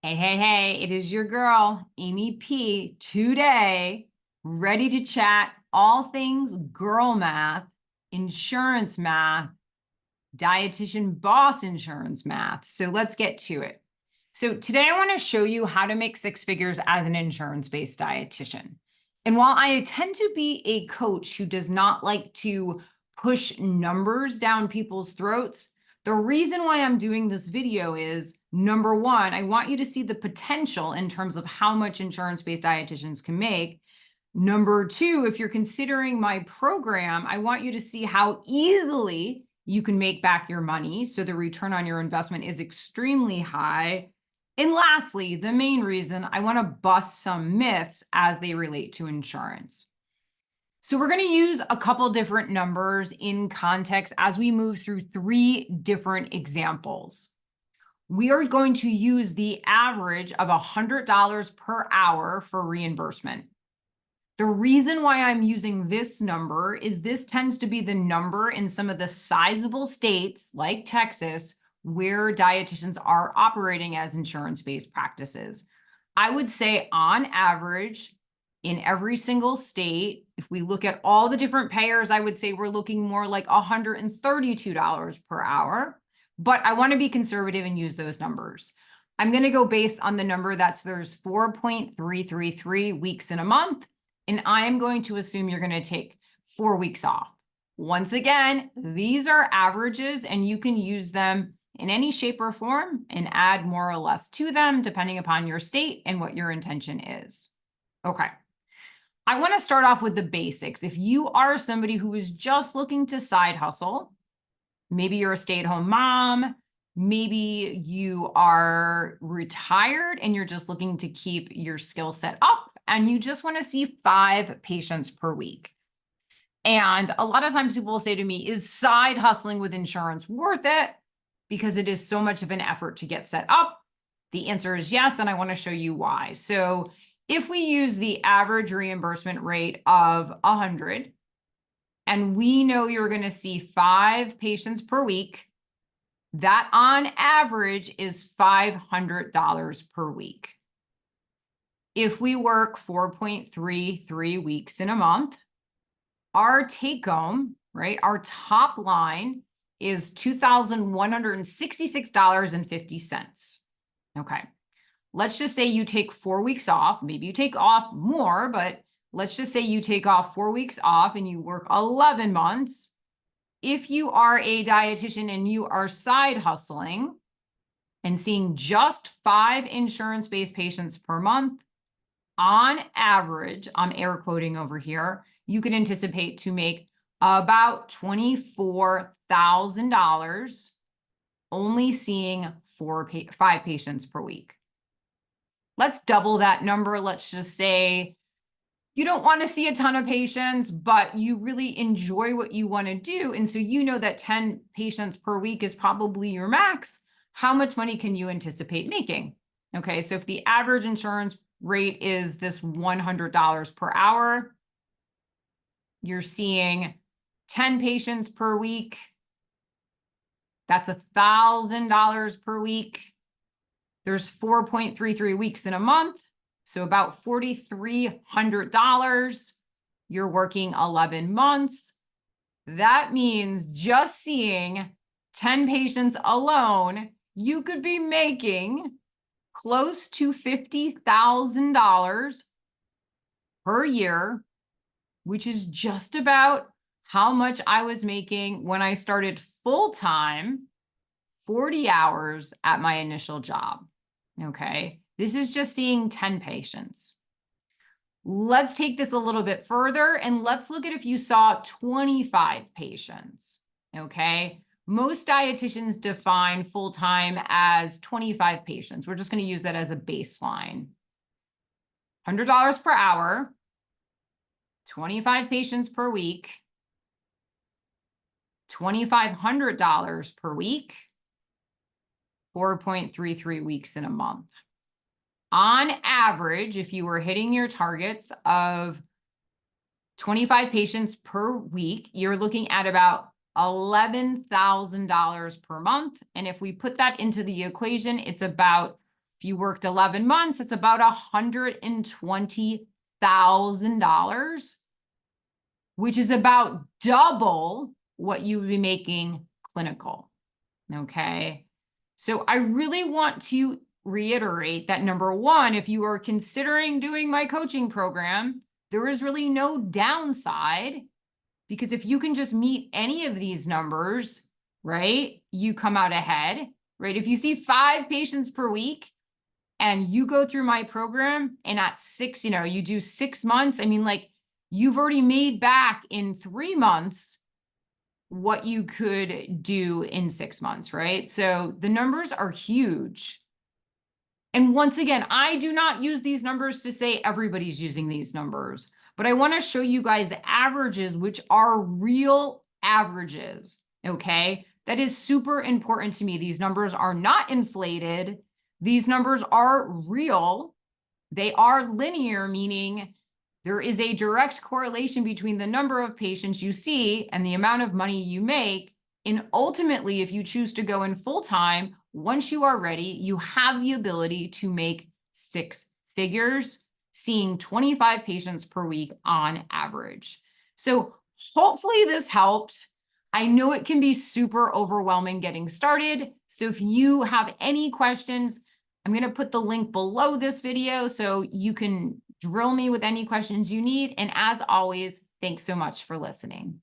Hey, hey, hey, it is your girl, Amy P, today, ready to chat all things girl math, insurance math, dietitian boss insurance math. So let's get to it. So today I want to show you how to make six figures as an insurance-based dietitian. And while I tend to be a coach who does not like to push numbers down people's throats, the reason why I'm doing this video is, number one, I want you to see the potential in terms of how much insurance-based dietitians can make. Number two, if you're considering my program, I want you to see how easily you can make back your money. So the return on your investment is extremely high. And lastly, the main reason, I want to bust some myths as they relate to insurance. So we're going to use a couple different numbers in context as we move through three different examples. We are going to use the average of $100 per hour for reimbursement. The reason why I'm using this number is this tends to be the number in some of the sizable states like Texas where dietitians are operating as insurance-based practices. I would say on average, in every single state, if we look at all the different payers, I would say we're looking more like $132 per hour, but I want to be conservative and use those numbers. I'm going to go based on the number there's 4.333 weeks in a month, and I am going to assume you're going to take 4 weeks off. Once again, these are averages, and you can use them in any shape or form and add more or less to them depending upon your state and what your intention is. Okay. I want to start off with the basics. If you are somebody who is just looking to side hustle, maybe you're a stay-at-home mom, maybe you are retired and you're just looking to keep your skill set up and you just want to see 5 patients per week. And a lot of times people will say to me, is side hustling with insurance worth it? Because it is so much of an effort to get set up. The answer is yes, and I want to show you why. So if we use the average reimbursement rate of 100, and we know you're going to see 5 patients per week, that on average is $500 per week. If we work 4.33 weeks in a month, our take home, right, our top line is $2,166.50. Okay. Let's just say you take 4 weeks off. Maybe you take off more, but let's just say you take off 4 weeks off and you work 11 months. If you are a dietitian and you are side hustling and seeing just 5 insurance-based patients per month, on average, I'm air quoting over here, you can anticipate to make about $24,000 only seeing 5 patients per week. Let's double that number. Let's just say you don't want to see a ton of patients, but you really enjoy what you want to do. And so you know that 10 patients per week is probably your max. How much money can you anticipate making? Okay, so if the average insurance rate is this $100 per hour, you're seeing 10 patients per week. That's $1,000 per week. There's 4.33 weeks in a month. So about $4,300. You're working 11 months. That means just seeing 10 patients alone, you could be making close to $50,000 per year, which is just about how much I was making when I started full-time, 40 hours at my initial job. Okay, this is just seeing 10 patients. Let's take this a little bit further and let's look at if you saw 25 patients. Okay, most dietitians define full-time as 25 patients. We're just going to use that as a baseline. $100 per hour, 25 patients per week, $2,500 per week, 4.33 weeks in a month. On average, if you were hitting your targets of 25 patients per week, you're looking at about $11,000 per month. And if we put that into the equation, it's about If you worked 11 months, it's about $120,000, which is about double what you would be making clinical. Okay. So I really want to reiterate that number one, if you are considering doing my coaching program, there is really no downside, because if you can just meet any of these numbers, right, you come out ahead, right? If you see 5 patients per week and you go through my program and at 6, you do 6 months, I mean, like, you've already made back in 3 months what you could do in 6 months, right? So the numbers are huge. And once again, I do not use these numbers to say everybody's using these numbers, but I want to show you guys averages, which are real averages, okay? That is super important to me. These numbers are not inflated. These numbers are real. They are linear, meaning there is a direct correlation between the number of patients you see and the amount of money you make. And ultimately, if you choose to go in full time, once you are ready, you have the ability to make 6 figures, seeing 25 patients per week on average. So hopefully this helps. I know it can be super overwhelming getting started. So if you have any questions, I'm going to put the link below this video so you can drill me with any questions you need. And as always, thanks so much for listening.